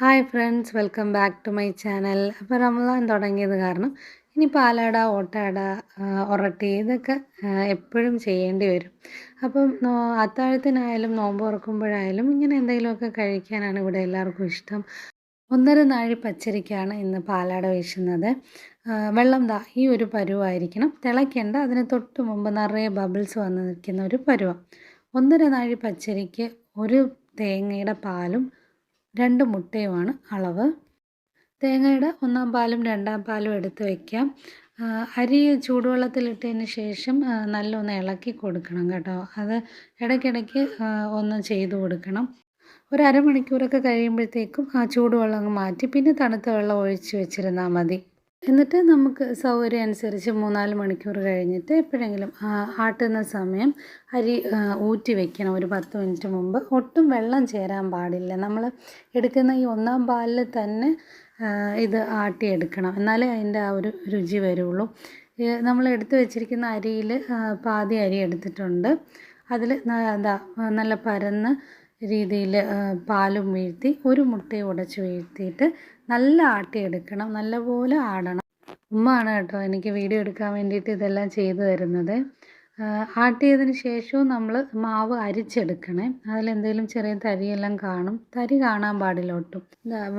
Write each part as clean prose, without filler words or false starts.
Hi friends, welcome back to my channel. അപ്പോൾ റമദാൻ തുടങ്ങിയത് കാരണം ഇനി പാലാട, ഓട്ടാട, ഒറട്ടി ഇതൊക്കെ എപ്പോഴും ചെയ്യേണ്ടി വരും. അപ്പം അത്താഴത്തിനായാലും നോമ്പ് തുറക്കുമ്പോഴായാലും ഇങ്ങനെ എന്തെങ്കിലുമൊക്കെ കഴിക്കാനാണ് ഇവിടെ എല്ലാവർക്കും ഇഷ്ടം. 1.5 നാഴി പച്ചരിക്കാണ് ഇന്ന് പാലാട വീശുന്നത്. വെള്ളം ഈ ഒരു പരുവായിരിക്കണം, തിളയ്ക്കേണ്ട. അതിന് തൊട്ട് മുമ്പ് നിറയെ ബബിൾസ് വന്ന് നിൽക്കുന്ന ഒരു പരുവം. 1.5 നാഴി പച്ചരിക്ക് ഒരു തേങ്ങയുടെ പാലും 2 മുട്ടയുമാണ് അളവ്. തേങ്ങയുടെ 1-ാം പാലും 2-ാം പാലും എടുത്ത് വയ്ക്കാം. അരി ചൂടുവെള്ളത്തിലിട്ടതിന് ശേഷം നല്ലൊന്ന് ഇളക്കി കൊടുക്കണം കേട്ടോ. അത് ഇടയ്ക്കിടയ്ക്ക് ഒന്ന് ചെയ്തു കൊടുക്കണം. ഒരു അരമണിക്കൂറൊക്കെ കഴിയുമ്പോഴത്തേക്കും ആ ചൂടുവെള്ളം അങ്ങ് മാറ്റി പിന്നെ തണുത്ത വെള്ളം ഒഴിച്ച് വെച്ചിരുന്നാൽ മതി. എന്നിട്ട് നമുക്ക് സൗകര്യം അനുസരിച്ച് 3-4 മണിക്കൂർ കഴിഞ്ഞിട്ട് എപ്പോഴെങ്കിലും ആട്ടുന്ന സമയം അരി ഊറ്റി വെക്കണം ഒരു 10 മിനിറ്റ് മുമ്പ്. ഒട്ടും വെള്ളം ചേരാൻ പാടില്ല. നമ്മൾ എടുക്കുന്ന ഈ 1-ാം പാലിൽ തന്നെ ഇത് ആട്ടിയെടുക്കണം, എന്നാലേ അതിൻ്റെ ആ ഒരു രുചി വരുള്ളൂ. നമ്മൾ എടുത്ത് വെച്ചിരിക്കുന്ന അരിയിൽ പാതി അരി എടുത്തിട്ടുണ്ട്. അതിൽ നല്ല പരന്ന രീതിയിൽ പാലും വീഴ്ത്തി ഒരു മുട്ടയും ഉടച്ച് വീഴ്ത്തിയിട്ട് നല്ല ആട്ടിയെടുക്കണം. നല്ലപോലെ ആടണം. ഉമ്മയാണ് കേട്ടോ എനിക്ക് വീഡിയോ എടുക്കാൻ വേണ്ടിയിട്ട് ഇതെല്ലാം ചെയ്തു തരുന്നത്. ആട്ടിയതിന് ശേഷവും നമ്മൾ മാവ് അരിച്ചെടുക്കണേ. അതിലെന്തെങ്കിലും ചെറിയ തരിയെല്ലാം കാണും, തരി കാണാൻ പാടില്ല ഒട്ടും.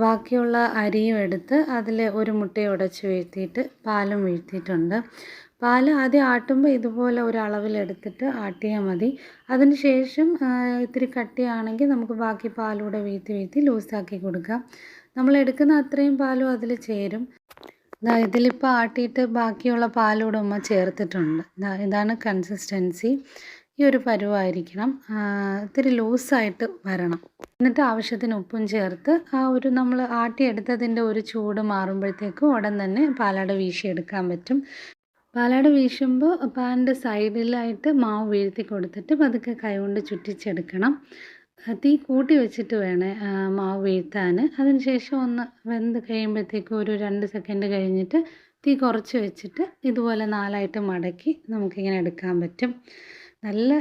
ബാക്കിയുള്ള അരിയും എടുത്ത് അതിൽ ഒരു മുട്ടയും ഉടച്ച് വീഴ്ത്തിയിട്ട് പാലും വീഴ്ത്തിയിട്ടുണ്ട്. പാല് ആദ്യം ആട്ടുമ്പോൾ ഇതുപോലെ ഒരളവിലെടുത്തിട്ട് ആട്ടിയാൽ മതി. അതിന് ശേഷം ഇത്തിരി കട്ടിയാണെങ്കിൽ നമുക്ക് ബാക്കി പാലൂടെ വീഴ്ത്തി ലൂസാക്കി കൊടുക്കാം. നമ്മൾ എടുക്കുന്ന അത്രയും പാലും അതിൽ ചേരും. ഇതിലിപ്പോൾ ആട്ടിയിട്ട് ബാക്കിയുള്ള പാലൂടെ ഉമ്മ ചേർത്തിട്ടുണ്ട്. ഇതാണ് കൺസിസ്റ്റൻസി. ഈ ഒരു പരുവായിരിക്കണം, ഇത്തിരി ലൂസായിട്ട് വരണം. എന്നിട്ട് ആവശ്യത്തിന് ഉപ്പും ചേർത്ത് ആ ഒരു നമ്മൾ ആട്ടിയെടുത്തതിൻ്റെ ഒരു ചൂട് മാറുമ്പോഴത്തേക്കും ഉടൻ തന്നെ പാലാട വീശിയെടുക്കാൻ പറ്റും. പാലാട വീശുമ്പോൾ പാനിൻ്റെ സൈഡിലായിട്ട് മാവ് വീഴ്ത്തി കൊടുത്തിട്ട് പതുക്കെ കൈകൊണ്ട് ചുറ്റിച്ചെടുക്കണം. തീ കൂട്ടി വെച്ചിട്ട് വേണേ മാവ് വീഴ്ത്താൻ. അതിന് ശേഷം ഒന്ന് വെന്ത് കഴിയുമ്പോഴത്തേക്കും ഒരു 2 സെക്കൻഡ് കഴിഞ്ഞിട്ട് തീ കുറച്ച് വെച്ചിട്ട് ഇതുപോലെ 4ആയിട്ട് മടക്കി നമുക്കിങ്ങനെ എടുക്കാൻ പറ്റും. നല്ല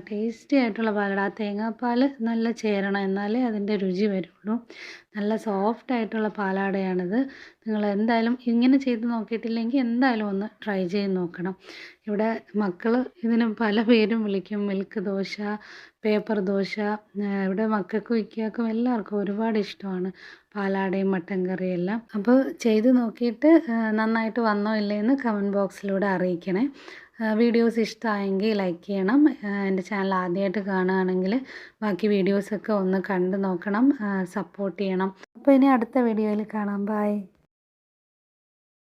ടേസ്റ്റി ആയിട്ടുള്ള പാലാട. ആ തേങ്ങാപ്പാൽ നല്ല ചേരണം, എന്നാലേ അതിൻ്റെ രുചി വരുള്ളൂ. നല്ല സോഫ്റ്റ് ആയിട്ടുള്ള പാലാടയാണിത്. നിങ്ങൾ എന്തായാലും ഇങ്ങനെ ചെയ്ത് നോക്കിയിട്ടില്ലെങ്കിൽ എന്തായാലും ഒന്ന് ട്രൈ ചെയ്ത് നോക്കണം. ഇവിടെ മക്കൾ ഇതിന് പല പേരും വിളിക്കും. Milk dosa, paper dosa. ഇവിടെ മക്കൾക്കും ഇക്കയ്ക്കും എല്ലാവർക്കും ഒരുപാട് ഇഷ്ടമാണ് പാലാടയും മട്ടൻ കറിയും എല്ലാം. അപ്പോൾ ചെയ്ത് നോക്കിയിട്ട് നന്നായിട്ട് വന്നോ ഇല്ലയെന്ന് കമൻറ്റ് ബോക്സിലൂടെ അറിയിക്കണേ. വീഡിയോസ് ഇഷ്ടമായെങ്കിൽ ലൈക്ക് ചെയ്യണം. എൻ്റെ ചാനൽ ആദ്യമായിട്ട് കാണുകയാണെങ്കിൽ ബാക്കി വീഡിയോസൊക്കെ ഒന്ന് കണ്ടു നോക്കണം, സപ്പോർട്ട് ചെയ്യണം. അപ്പോൾ ഇനി അടുത്ത വീഡിയോയിൽ കാണാം. ബൈ.